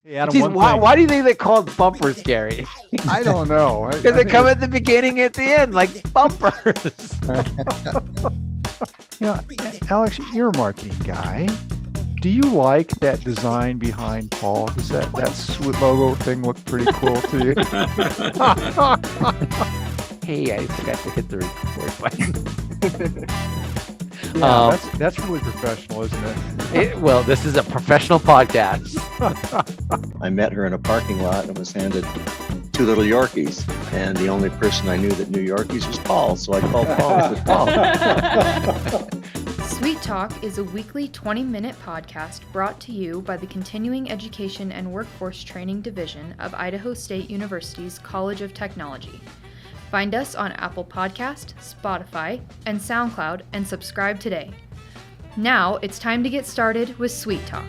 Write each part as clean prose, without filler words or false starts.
Hey, Adam, Geez, one why, thing. why do you think they call it bumpers, Gary? I don't know. Because they come at the beginning, at the end, like bumpers. Alex, you're a marketing guy. Do you like that design behind Paul? Does that sweet logo thing look pretty cool to you? Hey, I forgot to hit the record button. Yeah, that's really professional, isn't it? Well, this is a professional podcast. I met her in a parking lot and was handed 2 little Yorkies. And the only person I knew that knew Yorkies was Paul. So I called Paul and said, Paul. Sweet Talk is a weekly 20-minute podcast brought to you by the Continuing Education and Workforce Training Division of Idaho State University's College of Technology. Find us on Apple Podcast, Spotify, and SoundCloud and subscribe today. Now it's time to get started with Sweet Talk.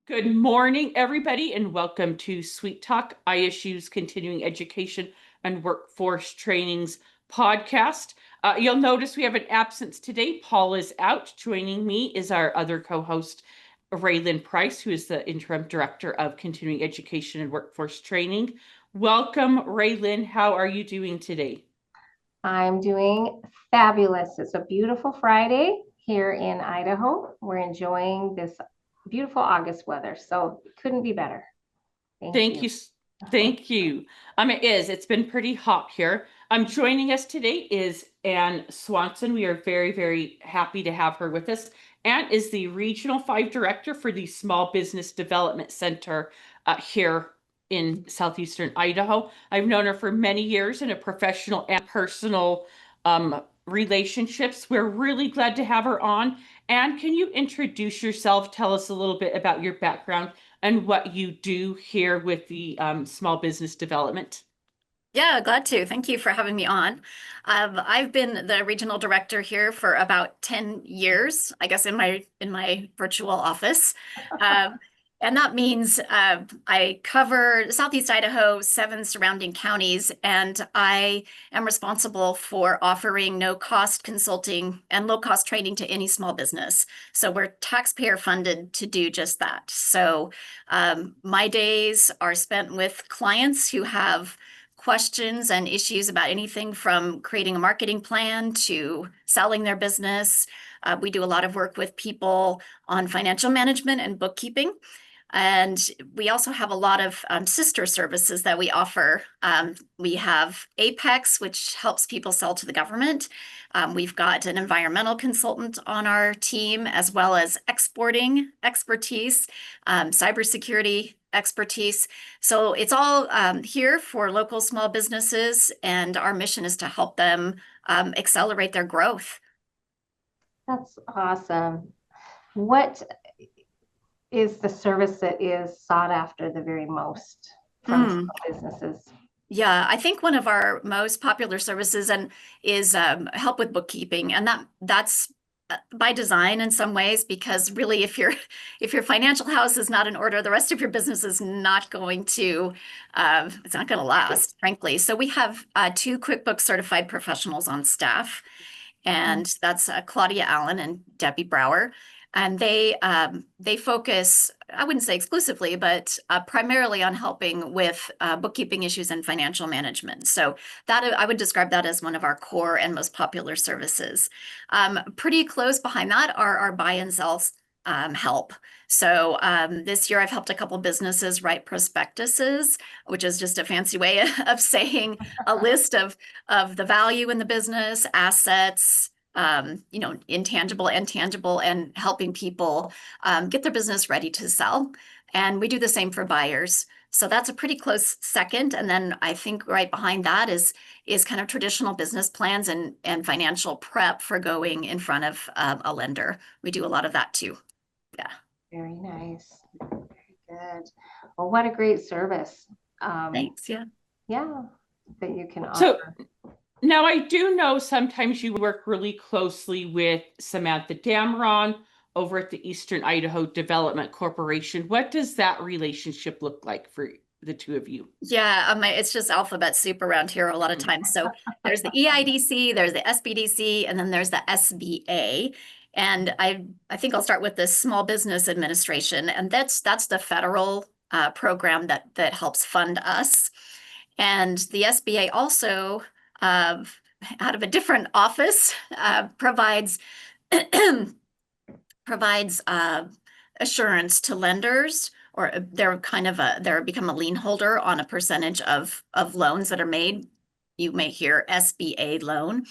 Good morning, everybody, and welcome to Sweet Talk, ISU's Continuing Education and Workforce Trainings podcast. You'll notice we have an absence today. Paul is out. Joining me is our other co-host, Raylyn Price, who is the Interim Director of Continuing Education and Workforce Training. Welcome, Raylyn. How are you doing today? I'm doing fabulous. It's a beautiful Friday here in Idaho. We're enjoying this beautiful August weather, so it couldn't be better. Thank you. Thank you. It's been pretty hot here. Joining us today is Ann Swanson. We are very, very happy to have her with us. Ann is the Regional V Director for the Small Business Development Center here in southeastern Idaho. I've known her for many years in a professional and personal relationships. We're really glad to have her on. Ann, can you introduce yourself? Tell us a little bit about your background and what you do here with the Small Business Development. Yeah, glad to. Thank you for having me on. I've been the regional director here for about 10 years, I guess, in my virtual office. And that means I cover Southeast Idaho, 7 surrounding counties, and I am responsible for offering no-cost consulting and low-cost training to any small business. So we're taxpayer funded to do just that. So my days are spent with clients who have questions and issues about anything from creating a marketing plan to selling their business. We do a lot of work with people on financial management and bookkeeping. And we also have a lot of sister services that we offer. We have Apex, which helps people sell to the government. We've got an environmental consultant on our team, as well as exporting expertise, cybersecurity expertise. So it's all here for local small businesses, and our mission is to help them accelerate their growth. That's awesome. What is the service that is sought after the very most from small businesses? Yeah, I think one of our most popular services is help with bookkeeping, and that's by design in some ways, because really if your financial house is not in order, the rest of your business is not going to it's not going to last, frankly. So we have 2 QuickBooks certified professionals on staff, and that's Claudia Allen and Debbie Brower. And they focus, I wouldn't say exclusively, but primarily on helping with bookkeeping issues and financial management. So that I would describe that as one of our core and most popular services. Pretty close behind that are our buy and sell help. So this year I've helped a couple businesses write prospectuses, which is just a fancy way of saying a list of the value in the business, assets, intangible and tangible, and helping people get their business ready to sell. And we do the same for buyers. So that's a pretty close second. And then I think right behind that is kind of traditional business plans and financial prep for going in front of a lender. We do a lot of that too. Yeah. Very nice. Very good. Well, what a great service. Thanks. Yeah. Yeah, that you can offer. So now I do know sometimes you work really closely with Samantha Damron over at the Eastern Idaho Development Corporation. What does that relationship look like for the two of you? Yeah, it's just alphabet soup around here a lot of times. So there's the EIDC, there's the SBDC, and then there's the SBA. And I think I'll start with the Small Business Administration, and that's the federal program that helps fund us. And the SBA also, out of a different office, provides assurance to lenders, or they're become a lien holder on a percentage of loans that are made. You may hear SBA loan.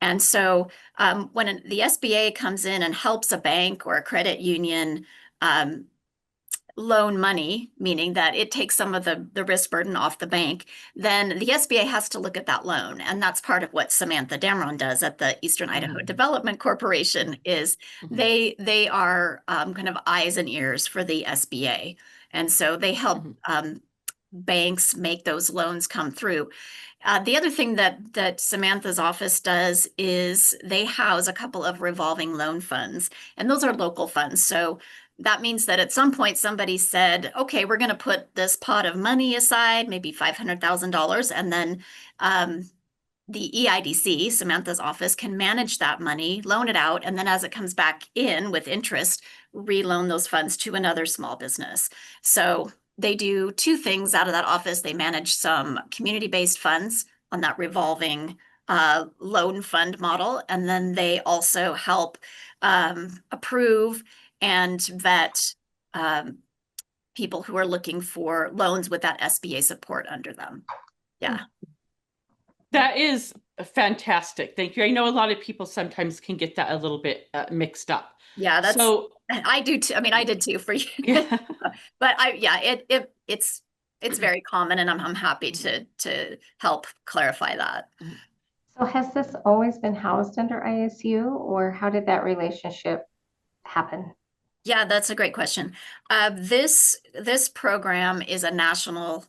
And so when the SBA comes in and helps a bank or a credit union loan money, meaning that it takes some of the risk burden off the bank, then the SBA has to look at that loan. And that's part of what Samantha Damron does at the Eastern Idaho Development Corporation is they are kind of eyes and ears for the SBA. And so they help banks make those loans come through. The other thing that Samantha's office does is they house a couple of revolving loan funds, and those are local funds. So that means that at some point somebody said, okay, we're going to put this pot of money aside, maybe $500,000, and then the EIDC, Samantha's office, can manage that money, loan it out, and then as it comes back in with interest, reloan those funds to another small business. So they do two things out of that office. They manage some community-based funds on that revolving loan fund model, and then they also help approve and vet people who are looking for loans with that SBA support under them. Yeah. That is fantastic. Thank you. I know a lot of people sometimes can get that a little bit mixed up. Yeah, that's so. I do too. I mean, I did too for you. Yeah. But it's very common, and I'm happy to help clarify that. So has this always been housed under ISU, or how did that relationship happen? Yeah, that's a great question. This program is a national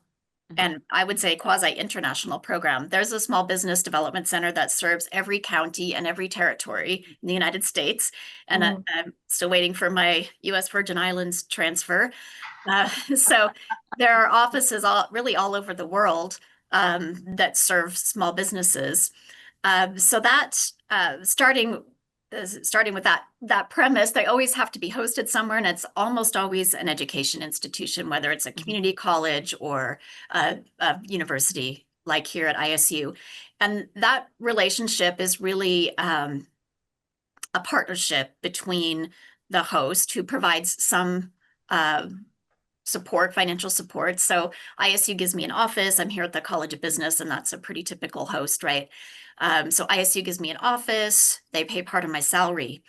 and I would say quasi-international program. There's a small business development center that serves every county and every territory in the United States. And I'm still waiting for my US Virgin Islands transfer. So there are offices really all over the world that serve small businesses. So that starting with that premise, they always have to be hosted somewhere, and it's almost always an education institution, whether it's a community college or a university, like here at ISU. And that relationship is really a partnership between the host, who provides some support, financial support. So ISU gives me an office. I'm here at the College of Business, and that's a pretty typical host, right? So ISU gives me an office. They pay part of my salary.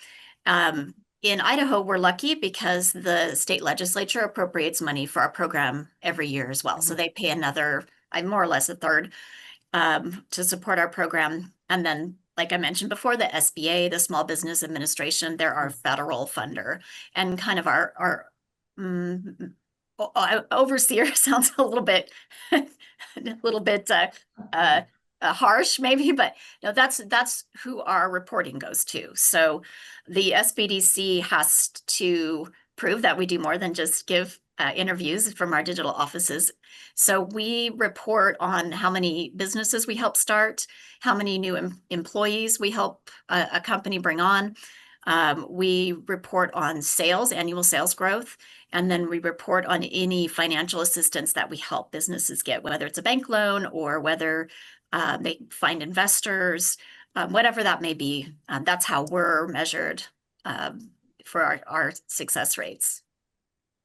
In Idaho, we're lucky because the state legislature appropriates money for our program every year as well. So they pay another, more or less a third, to support our program. And then, like I mentioned before, the SBA, the Small Business Administration, they're our federal funder, and kind of our overseer sounds a little bit harsh maybe, but no, that's who our reporting goes to. So the SBDC has to prove that we do more than just give interviews from our digital offices. So we report on how many businesses we help start, how many new employees we help a company bring on. We report on sales, annual sales growth, and then we report on any financial assistance that we help businesses get, whether it's a bank loan or whether they find investors, whatever that may be. That's how we're measured for our success rates.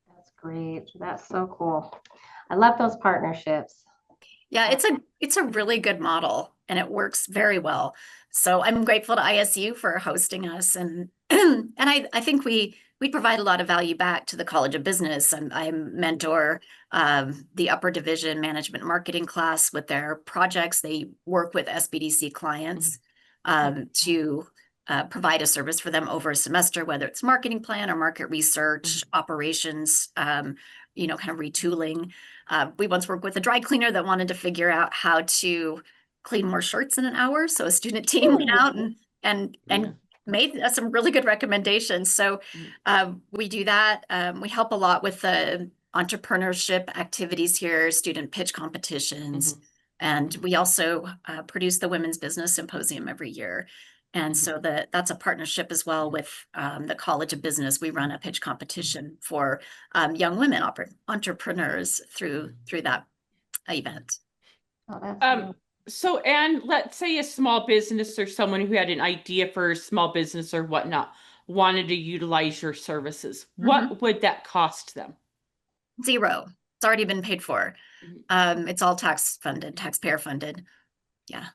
That's great. That's so cool. I love those partnerships. Yeah, it's a really good model, and it works very well. So I'm grateful to ISU for hosting us, and and I think we provide a lot of value back to the College of Business. I mentor the upper division management marketing class with their projects. They work with SBDC clients to provide a service for them over a semester, whether it's marketing plan or market research, operations, kind of retooling. We once worked with a dry cleaner that wanted to figure out how to clean more shirts in an hour. So a student team went out and made some really good recommendations. So we do that. We help a lot with the entrepreneurship activities here, student pitch competitions. And we also produce the Women's Business Symposium every year. And so that's a partnership as well with the College of Business. We run a pitch competition for young women entrepreneurs through that event. Oh, that's Um, so, Anne, let's say a small business or someone who had an idea for a small business or whatnot wanted to utilize your services. What would that cost them? Zero. It's already been paid for. Mhm. It's all taxpayer funded. Yeah.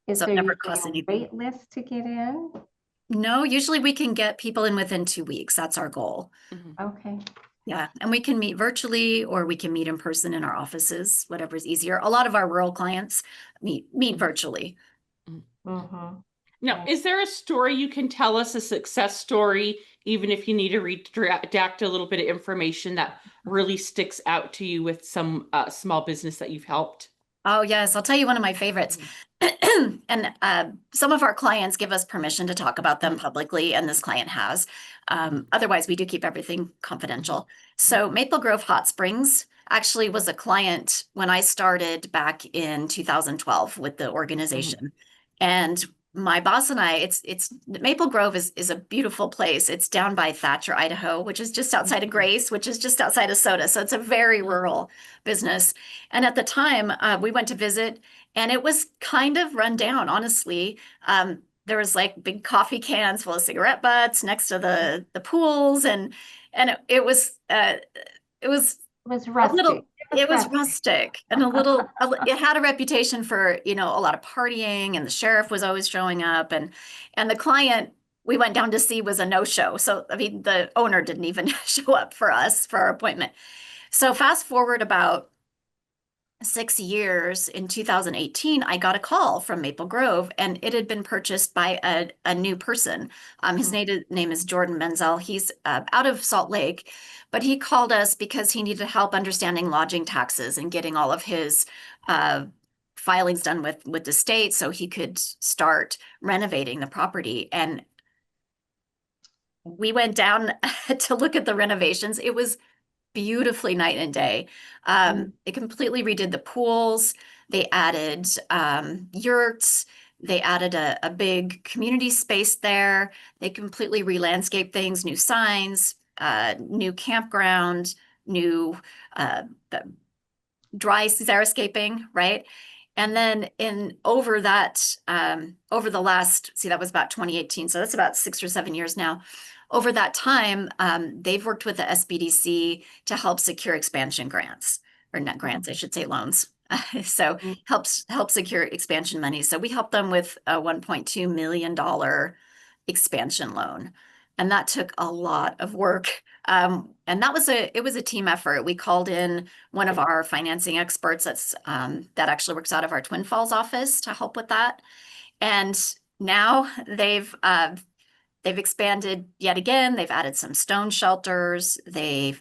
Is So it there never usually costs a anything. wait list to get in? No, usually we can get people in within 2 weeks. That's our goal. Okay. Yeah, and we can meet virtually or we can meet in person in our offices, whatever's easier. A lot of our rural clients meet virtually. Mm-hmm. Now, is there a story you can tell us, a success story, even if you need to redact a little bit of information that really sticks out to you with some small business that you've helped? Oh, yes, I'll tell you one of my favorites. And some of our clients give us permission to talk about them publicly, and this client has. Otherwise, we do keep everything confidential. So Maple Grove Hot Springs actually was a client when I started back in 2012 with the organization. And my boss and I, it's Maple Grove is a beautiful place. It's down by Thatcher, Idaho, which is just outside of Grace, which is just outside of Soda. So it's a very rural business. And at the time, we went to visit, and it was kind of run down, honestly. There was like big coffee cans full of cigarette butts next to the pools, and it was It was a rustic. little. It was rustic and it had a reputation for, a lot of partying, and the sheriff was always showing up, and the client we went down to see was a no-show. So, I mean, the owner didn't even show up for us for our appointment. So fast forward about 6 years, in 2018, I got a call from Maple Grove, and it had been purchased by a new person. His name is Jordan Menzel. He's out of Salt Lake, but he called us because he needed help understanding lodging taxes and getting all of his filings done with the state so he could start renovating the property. And we went down to look at the renovations. It was beautifully night and day. They completely redid the pools. They added yurts. They added a big community space there. They completely re-landscaped things, new signs, new campground, new dry xeriscaping, right? And then over the last, that was about 2018. So that's about 6 or 7 years now. Over that time, they've worked with the SBDC to help secure expansion grants, or not grants, I should say loans. So help secure expansion money. So we helped them with a $1.2 million expansion loan. And that took a lot of work. And it was a team effort. We called in one of our financing experts that actually works out of our Twin Falls office to help with that. And now they've expanded yet again. They've added some stone shelters. They've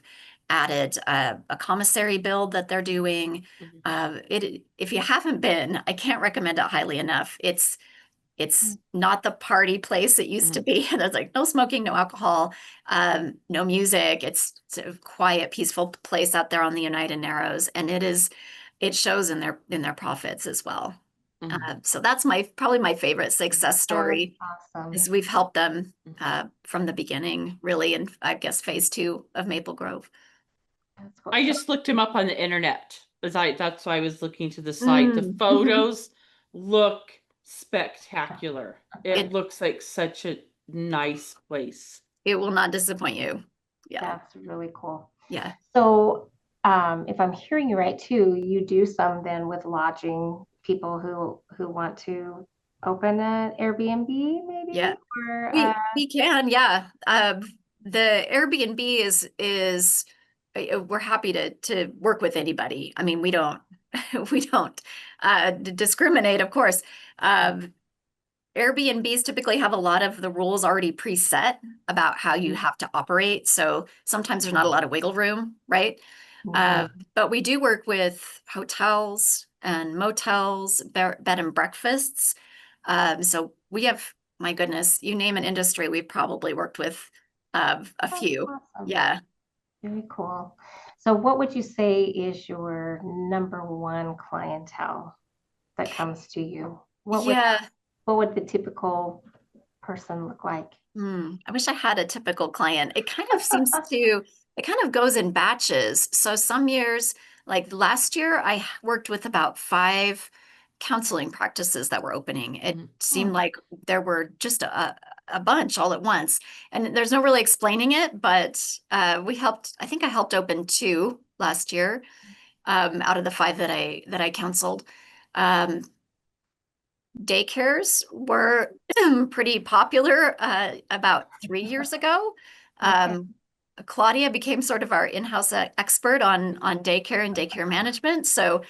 added a commissary build that they're doing. If you haven't been, I can't recommend it highly enough. It's not the party place it used to be. There's like no smoking, no alcohol, no music. It's a quiet, peaceful place out there on the Oneida Narrows, and it shows in their profits as well. So that's probably my favorite success story. Awesome. Is we've helped them from the beginning, really, and I guess phase 2 of Maple Grove. That's cool. I just looked him up on the internet. That's why I was looking to the site. The photos look spectacular. It looks like such a nice place. It will not disappoint you. Yeah. That's really cool. Yeah. So if I'm hearing you right too, you do some then with lodging people who want to open an Airbnb maybe? Yeah. Or, we can, yeah. The Airbnb is we're happy to work with anybody. I mean, we don't discriminate, of course. Airbnbs typically have a lot of the rules already preset about how you have to operate. So sometimes there's not a lot of wiggle room, right? But we do work with hotels and motels, bed and breakfasts. So we have, my goodness, you name an industry, we've probably worked with a few. Awesome. Yeah. Very cool. So what would you say is your number one clientele that comes to you? What would the typical person look like? I wish I had a typical client. It kind of it kind of goes in batches. So some years, like last year, I worked with about 5 counseling practices that were opening. It seemed like there were just a bunch all at once. And there's no really explaining it, but I think I helped open 2 last year out of the 5 that I counseled. Daycares were pretty popular about 3 years ago. Claudia became sort of our in-house expert on daycare and daycare management. So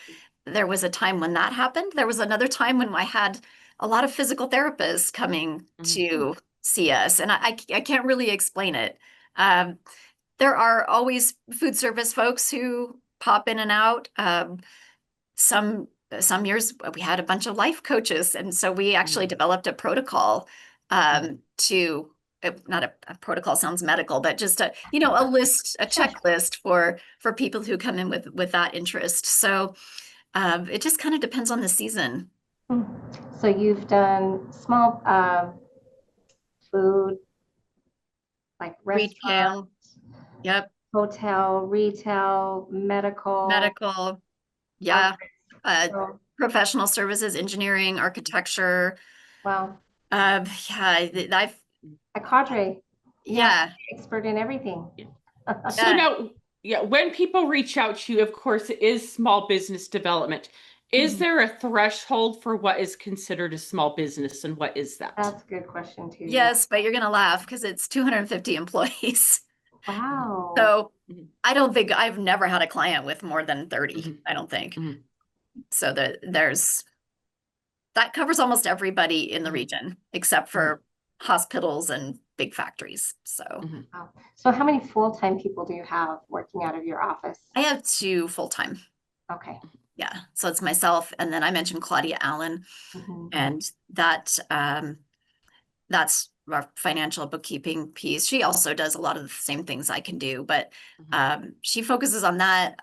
there was a time when that happened. There was another time when I had a lot of physical therapists coming to see us, and I can't really explain it. There are always food service folks who pop in and out. Some years we had a bunch of life coaches, and so we actually developed a protocol to not a protocol sounds medical, but just a list, a checklist for people who come in with that interest. So it just kind of depends on the season. So you've done small food, like restaurant, Retail, yep, hotel, retail, medical. yeah, So, professional services, engineering, architecture. wow. I've A cadre. yeah. Expert in everything. So now, when people reach out to you, of course, it is small business development. Is there a threshold for what is considered a small business, and what is that? That's a good question too. Yes, but you're gonna laugh because it's 250 employees. Wow. So I don't think I've never had a client with more than 30. I don't think. So there's that covers almost everybody in the region except for hospitals and big factories. So Wow. So how many full-time people do you have working out of your office? I have 2 full-time. Okay. Yeah. So it's myself, and then I mentioned Claudia Allen, and that's our financial bookkeeping piece. She also does a lot of the same things I can do, but she focuses on that.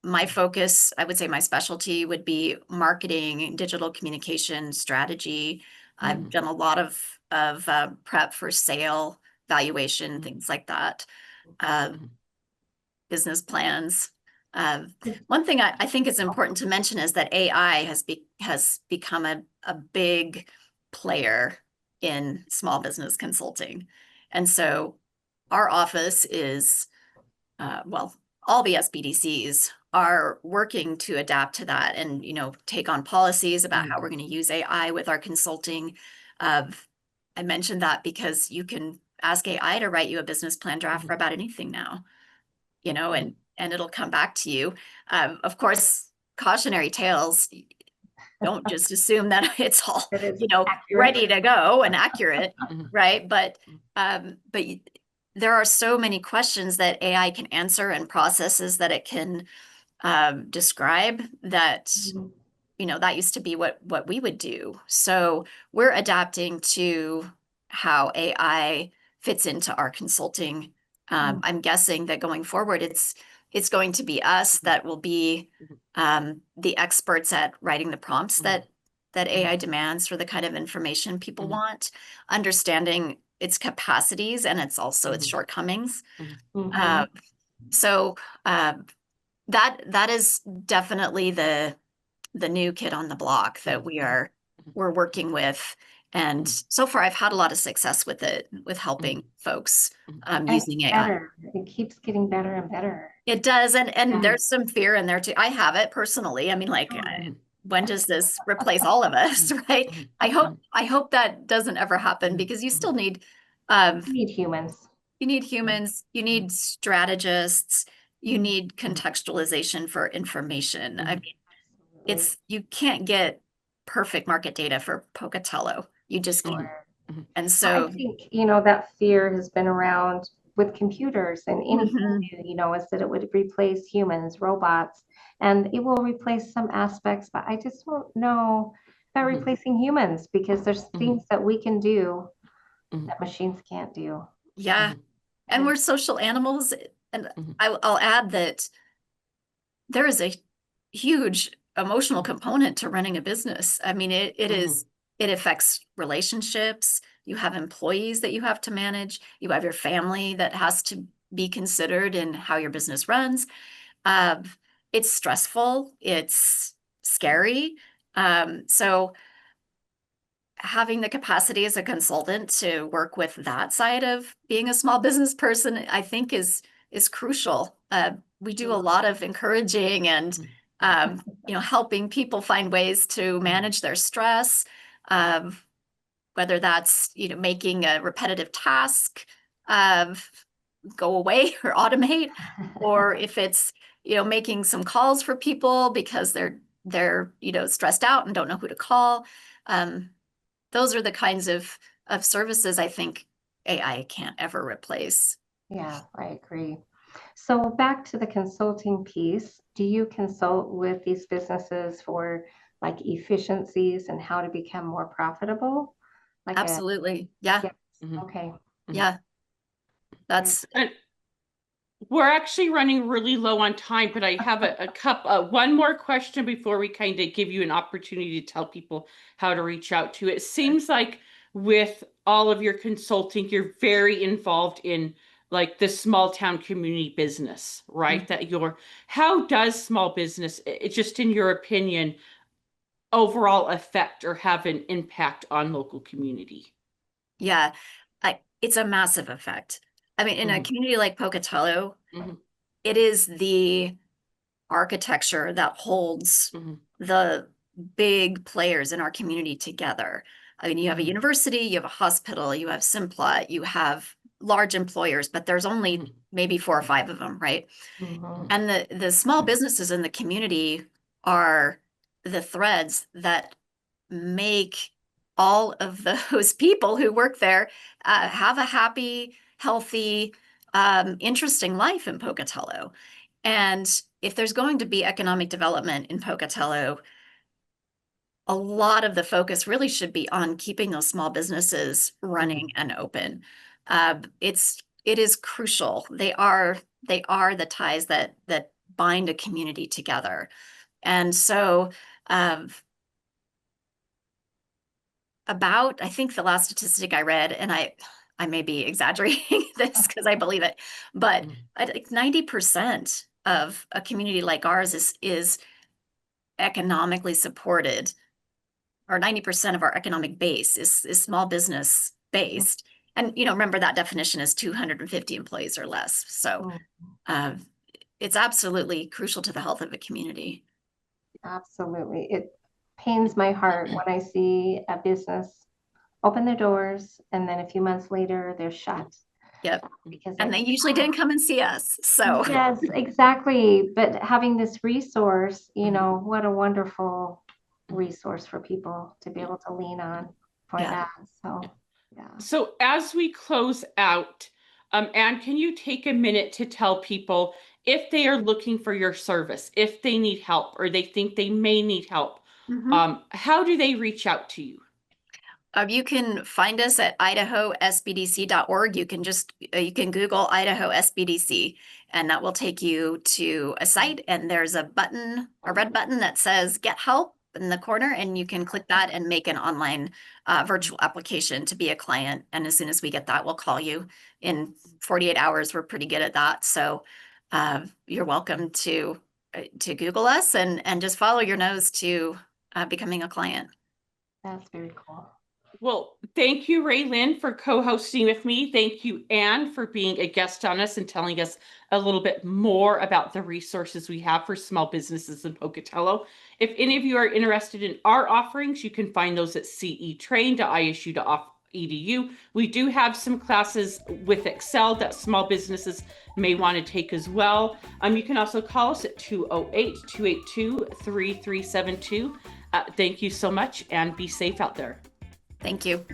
My focus, I would say my specialty would be marketing, digital communication strategy. I've done a lot of prep for sale, valuation, things like that, business plans. One thing I think is important to mention is that AI has become a big player in small business consulting. And so our office is, all the SBDCs are working to adapt to that and, take on policies about how we're going to use AI with our consulting. I mentioned that because you can ask AI to write you a business plan draft for about anything now, and it'll come back to you. Of course, cautionary tales, don't just assume that it's all, ready to go and accurate, right? But there are so many questions that AI can answer and processes that it can describe that, that used to be what we would do. So we're adapting to how AI fits into our consulting. I'm guessing that going forward, it's going to be us that will be the experts at writing the prompts that AI demands for the kind of information people want, understanding its capacities and it's also its shortcomings. So that is definitely the new kid on the block that we're working with. And so far, I've had a lot of success with it, with helping folks using AI. It keeps getting better and better. It does, and there's some fear in there too. I have it personally. I mean, when does this replace all of us, right? I hope that doesn't ever happen because you still need you need humans. You need humans. You need strategists. You need contextualization for information. I mean, you can't get perfect market data for Pocatello. You just can't. And so I think, that fear has been around with computers and anything new, is that it would replace humans, robots, and it will replace some aspects, but I just don't know about replacing humans because there's things that we can do that machines can't do. Yeah. And we're social animals. And I'll add that there is a huge emotional component to running a business. I mean, it affects relationships, you have employees that you have to manage, you have your family that has to be considered in how your business runs. It's stressful, it's scary. So having the capacity as a consultant to work with that side of being a small business person, I think is crucial. We do a lot of encouraging and helping people find ways to manage their stress, whether that's making a repetitive task go away or automate, or if it's making some calls for people because they're stressed out and don't know who to call. Those are the kinds of services I think AI can't ever replace. Yeah, I agree. So back to the consulting piece, do you consult with these businesses for like efficiencies and how to become more profitable? Like Absolutely. Yeah. yes. Mhm. Okay. Yeah. That's And we're actually running really low on time, but I have one more question before we kind of give you an opportunity to tell people how to reach out to. It seems like with all of your consulting, you're very involved in like the small town community business, right? How does small business, just in your opinion, overall affect or have an impact on local community? Yeah, it's a massive effect. I mean, in a community like Pocatello, Mhm. it is the architecture that holds Mhm. the big players in our community together. I mean, you have a university, you have a hospital, you have Simplot, you have large employers, but there's only maybe 4 or 5 of them, right? Mhm. And the small businesses in the community are the threads that make all of those people who work there have a happy, healthy, interesting life in Pocatello. And if there's going to be economic development in Pocatello, a lot of the focus really should be on keeping those small businesses running and open. It is crucial. They are the ties that bind a community together. And so I think the last statistic I read, and I may be exaggerating this because I believe it, but I think 90% of a community like ours is economically supported, or 90% of our economic base is small business based. And remember that definition is 250 employees or less. So it's absolutely crucial to the health of a community. Absolutely. It pains my heart when I see a business open their doors and then a few months later they're shut. Yep. Because And they usually didn't come and see us. So yes, exactly. But having this resource, what a wonderful resource for people to be able to lean on for that. So, yeah. So as we close out, Anne, can you take a minute to tell people if they are looking for your service, if they need help or they think they may need help, how do they reach out to you? You can find us at idahosbdc.org. You can Google Idaho SBDC, and that will take you to a site. And there's a red button that says "Get Help" in the corner, and you can click that and make an online virtual application to be a client. And as soon as we get that, we'll call you in 48 hours. We're pretty good at that. So you're welcome to Google us and just follow your nose to becoming a client. That's very cool. Well, thank you, Raylyn, for co-hosting with me. Thank you, Anne, for being a guest on us and telling us a little bit more about the resources we have for small businesses in Pocatello. If any of you are interested in our offerings, you can find those at cetrain.isu.edu. We do have some classes with Excel that small businesses may want to take as well. You can also call us at 208-282-3372. Thank you so much and be safe out there. Thank you.